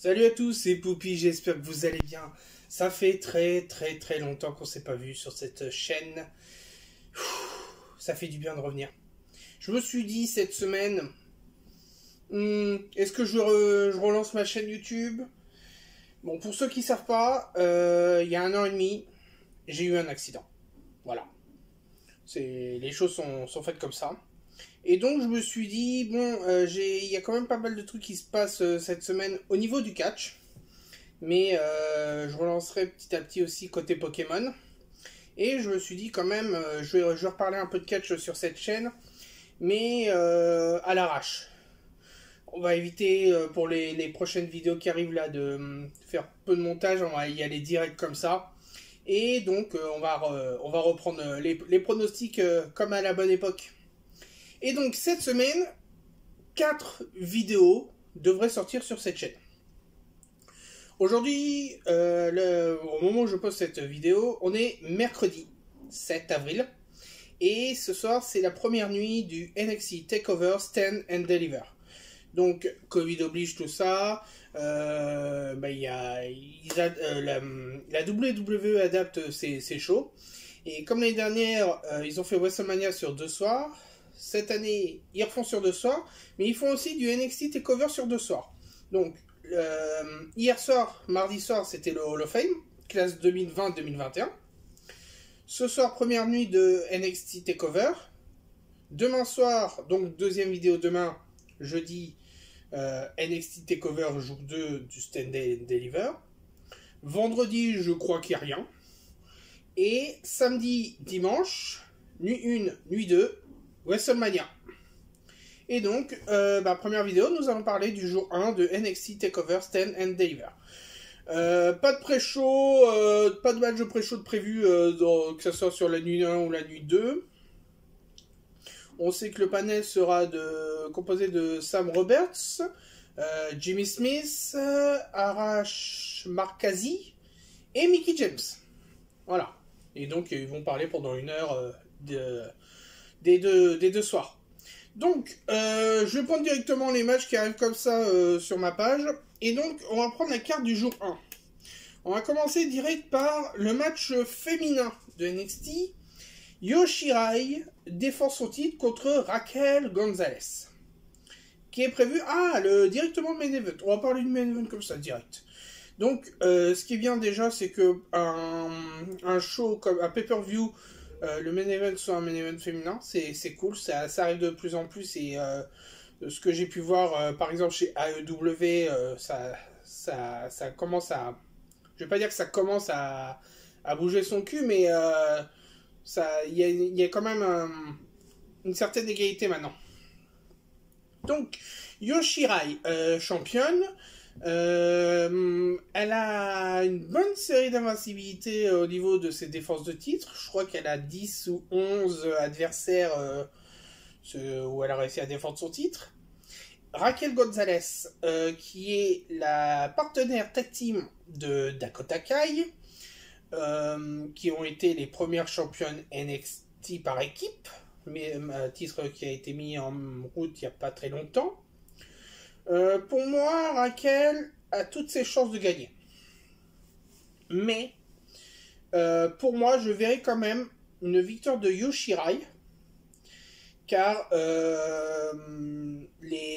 Salut à tous, c'est Poupy, j'espère que vous allez bien. Ça fait très longtemps qu'on s'est pas vu sur cette chaîne. Ça fait du bien de revenir. Je me suis dit cette semaine, est-ce que je relance ma chaîne YouTube? Bon, pour ceux qui savent pas, il y a 1 an et demi, j'ai eu un accident. Voilà. Les choses sont faites comme ça. Et donc je me suis dit, bon, il y a quand même pas mal de trucs qui se passent cette semaine au niveau du catch. Mais je relancerai petit à petit aussi côté Pokémon. Et je me suis dit quand même, je vais reparler un peu de catch sur cette chaîne. Mais à l'arrache. On va éviter pour les prochaines vidéos qui arrivent là de faire peu de montage. On va y aller direct comme ça. Et donc on va reprendre les pronostics comme à la bonne époque. Et donc cette semaine, 4 vidéos devraient sortir sur cette chaîne. Aujourd'hui, au moment où je poste cette vidéo, on est mercredi 7 avril. Et ce soir, c'est la première nuit du NXT TakeOver Stand and Deliver. Donc, Covid oblige tout ça. La WWE adapte ses shows. Et comme l'année dernière, ils ont fait WrestleMania sur 2 soirs. Cette année, ils refont sur 2 soirs. Mais ils font aussi du NXT TakeOver sur 2 soirs. Donc, hier soir, mardi soir, c'était le Hall of Fame, classe 2020-2021. Ce soir, première nuit de NXT TakeOver. Demain soir, donc deuxième vidéo demain, jeudi, NXT TakeOver jour 2 du Stand and Deliver. Vendredi, je crois qu'il n'y a rien. Et samedi, dimanche, nuit 1, nuit 2, WrestleMania. Et donc, première vidéo, nous allons parler du jour 1 de NXT TakeOver Stand and Deliver. Pas de pré-show, pas de match de pré-show de prévu, que ce soit sur la nuit 1 ou la nuit 2. On sait que le panel sera composé de Sam Roberts, Jimmy Smith, Arash Markazi et Mickie James. Voilà. Et donc, ils vont parler pendant 1 heure des deux soirs. Donc, je vais prendre directement les matchs qui arrivent comme ça sur ma page. Et donc, on va prendre la carte du jour 1. On va commencer direct par le match féminin de NXT. Io Shirai défend son titre contre Raquel Gonzalez. Qui est prévu... directement le main event. On va parler du main event comme ça, direct. Donc, ce qui est bien déjà, c'est que un show comme un pay-per-view... le main event soit un main event féminin, c'est cool, ça arrive de plus en plus et ce que j'ai pu voir par exemple chez AEW, ça commence à... Je vais pas dire que ça commence à bouger son cul, mais il y a quand même une certaine égalité maintenant. Donc, Io Shirai, championne. Elle a une bonne série d'invincibilité au niveau de ses défenses de titre. Je crois qu'elle a 10 ou 11 adversaires où elle a réussi à défendre son titre. Raquel Gonzalez, qui est la partenaire tag team de Dakota Kai, qui ont été les premières championnes NXT par équipe, mais un titre qui a été mis en route il n'y a pas très longtemps. Pour moi, Raquel a toutes ses chances de gagner. Mais, pour moi, je verrai quand même une victoire de Io Shirai. Car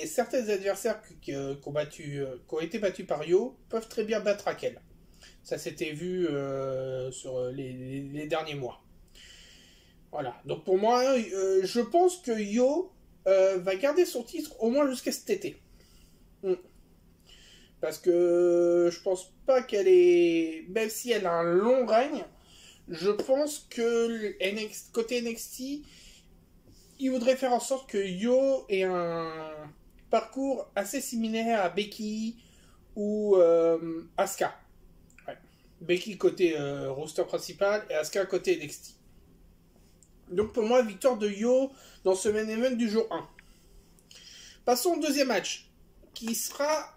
certains adversaires qui ont été battus par Io peuvent très bien battre Raquel. Ça s'était vu sur les derniers mois. Voilà. Donc pour moi, je pense que Io va garder son titre au moins jusqu'à cet été. Parce que je pense pas qu'elle est... Même si elle a un long règne, je pense que côté NXT, il voudrait faire en sorte que Io ait un parcours assez similaire à Becky ou Asuka. Ouais. Becky côté roster principal et Asuka côté NXT. Donc pour moi, victoire de Io dans ce main event du jour 1. Passons au deuxième match, qui sera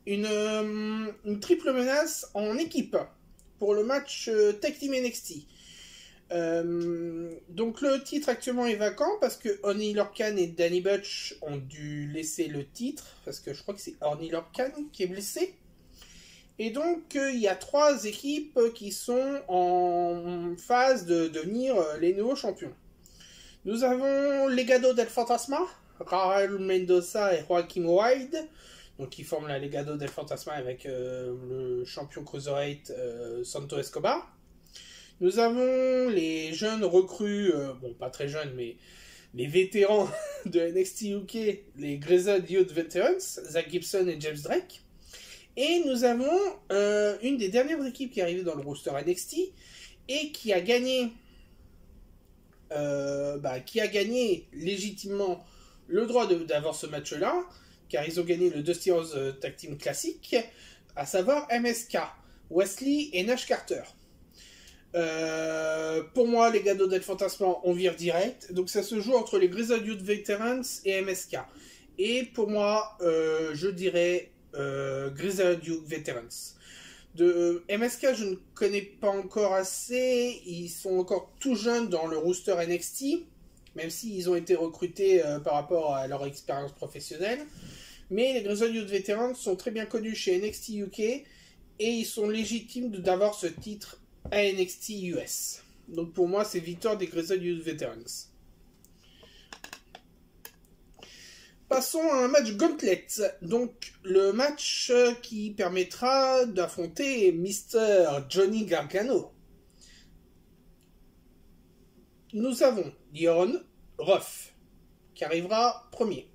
une triple menace en équipe pour le match Tag Team NXT. Donc le titre actuellement est vacant parce que Oney Lorcan et Danny Burch ont dû laisser le titre parce que je crois que c'est Oney Lorcan qui est blessé. Et donc, il y a 3 équipes qui sont en phase de devenir les nouveaux champions. Nous avons Legado del Fantasma, Raúl Mendoza et Joaquim Wilde, donc qui forment la Legado del Fantasma avec le champion Cruiserweight Santo Escobar. Nous avons les jeunes recrues, bon pas très jeunes, mais les vétérans de NXT UK, les Grizzled Youth Veterans, Zach Gibson et James Drake. Et nous avons une des dernières équipes qui est arrivée dans le roster NXT et qui a gagné, légitimement le droit d'avoir ce match-là, car ils ont gagné le Dusty Rhodes Tag Team Classic, à savoir MSK, Wesley et Nash Carter. Pour moi, les Legado del Fantasma, on vire direct. Donc ça se joue entre les Grizzled Youth Veterans et MSK. Et pour moi, je dirais Grizzled Youth Veterans. De MSK, je ne connais pas encore assez. Ils sont encore tout jeunes dans le roster NXT, même s'ils ont été recrutés par rapport à leur expérience professionnelle. Mais les Grizzled Youth Veterans sont très bien connus chez NXT UK et ils sont légitimes d'avoir ce titre à NXT US. Donc pour moi, c'est victoire des Grizzled Youth Veterans. Passons à un match Gauntlet. Donc le match qui permettra d'affronter Mr. Johnny Gargano. Nous avons Dion Ruff, qui arrivera premier,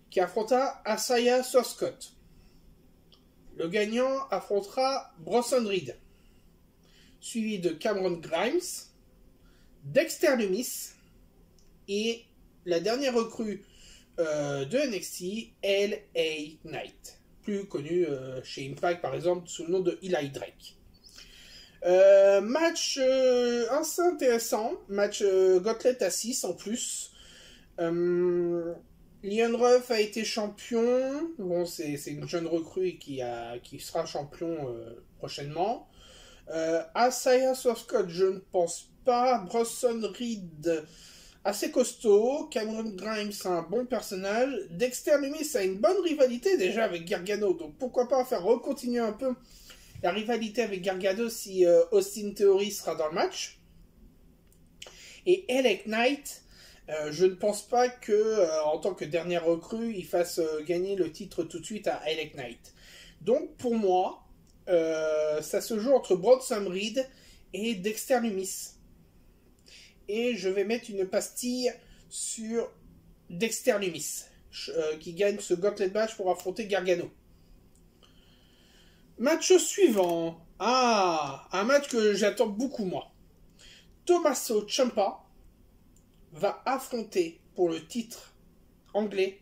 qui affrontera Asaya Scott. Le gagnant affrontera Bronson Reed, suivi de Cameron Grimes, Dexter Lumis et la dernière recrue de NXT, LA Knight, plus connu chez Impact par exemple sous le nom de Eli Drake. Match assez intéressant, match Gauntlet à 6 en plus. Leon Ruff a été champion, bon c'est une jeune recrue qui sera champion prochainement. Asaya Scott, je ne pense pas. Bronson Reed, assez costaud. Cameron Grimes, un bon personnage. Dexter Lumis a une bonne rivalité déjà avec Gargano, donc pourquoi pas faire recontinuer un peu la rivalité avec Gargano si Austin Theory sera dans le match. Et LA Knight, je ne pense pas que en tant que dernière recrue, il fasse gagner le titre tout de suite à LA Knight. Donc pour moi, ça se joue entre Bronson Reed et Dexter Lumis. Et je vais mettre une pastille sur Dexter Lumis, qui gagne ce Gauntlet match pour affronter Gargano. Match suivant. Ah, un match que j'attends beaucoup moi. Tommaso Ciampa va affronter pour le titre anglais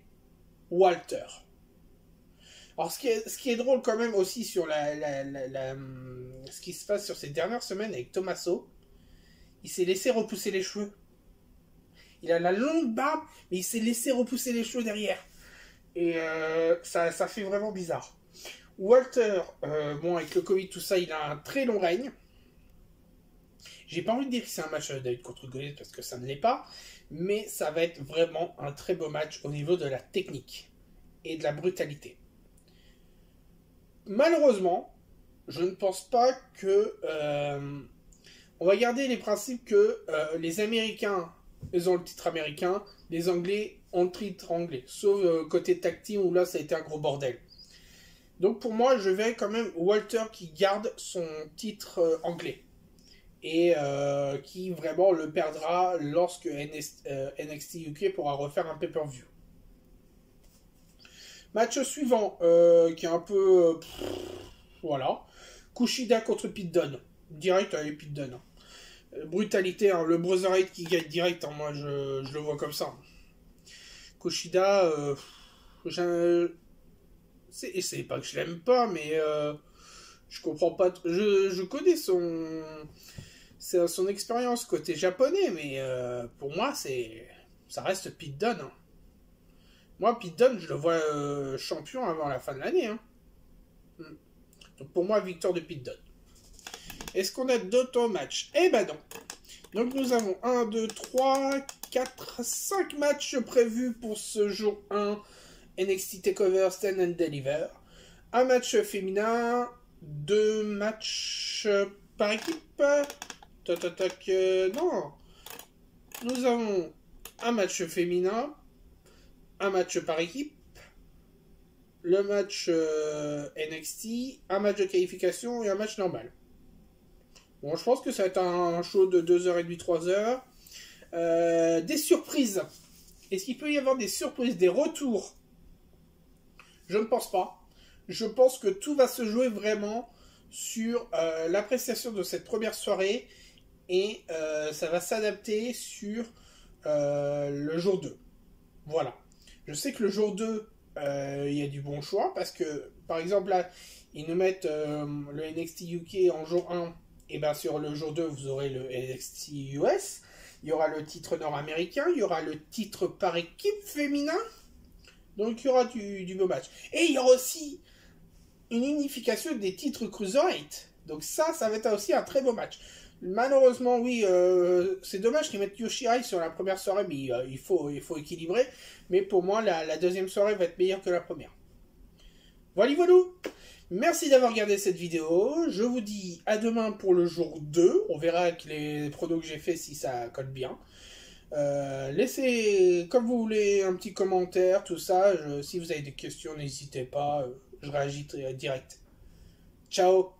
Walter. Alors ce qui est drôle quand même aussi sur ce qui se passe sur ces dernières semaines avec Tommaso, il s'est laissé repousser les cheveux. Il a la longue barbe, mais il s'est laissé repousser les cheveux derrière. Et ça fait vraiment bizarre. Walter, bon avec le Covid tout ça, il a un très long règne. J'ai pas envie de dire que c'est un match David contre Goliath parce que ça ne l'est pas, mais ça va être vraiment un très beau match au niveau de la technique et de la brutalité. Malheureusement, je ne pense pas que on va garder les principes que les Américains ils ont le titre américain, les Anglais ont le titre anglais, sauf côté tag team où là ça a été un gros bordel. Donc pour moi, je vais quand même Walter qui garde son titre anglais et qui vraiment le perdra lorsque NXT UK pourra refaire un pay-per-view. Match suivant, qui est un peu... voilà. Kushida contre Pete Dunne. Direct avec Pete Dunne. Brutalité, hein, le Brotherhood qui gagne direct, hein, moi je le vois comme ça. Kushida, c'est pas que je l'aime pas, mais je comprends pas. Je connais son expérience côté japonais, mais pour moi, ça reste Pete Dunne. Hein. Moi, Pete Dunne, je le vois champion avant la fin de l'année. Hein. Donc pour moi, victoire de Pete Dunne. Est-ce qu'on a d'autres matchs? Eh ben non. Donc nous avons 1, 2, 3, 4, 5 matchs prévus pour ce jour 1 NXT TakeOver Stand and Deliver. un match féminin, 2 matchs par équipe. Tac, tac, tac, non. Nous avons un match féminin, un match par équipe, le match NXT, un match de qualification et un match normal. Bon, je pense que ça va être un show de 2h30, 3h. Des surprises. Est-ce qu'il peut y avoir des surprises, des retours? Je ne pense pas. Je pense que tout va se jouer vraiment sur l'appréciation de cette première soirée et ça va s'adapter sur le jour 2. Voilà. Je sais que le jour 2, il y a du bon choix parce que, par exemple, là, ils nous mettent le NXT UK en jour 1 et bien sur le jour 2, vous aurez le NXT US. Il y aura le titre nord-américain, il y aura le titre par équipe féminin. Donc il y aura du beau match. Et il y aura aussi une unification des titres Cruiserweight. Donc ça va être aussi un très beau match. Malheureusement, oui, c'est dommage qu'ils mettent Yoshirai sur la première soirée, mais il faut équilibrer. Mais pour moi, la deuxième soirée va être meilleure que la première. Voilà, voilà. Merci d'avoir regardé cette vidéo. Je vous dis à demain pour le jour 2. On verra avec les pronos que j'ai fait si ça colle bien. Laissez, comme vous voulez, un petit commentaire, tout ça. Si vous avez des questions, n'hésitez pas. Je réagis direct. Ciao.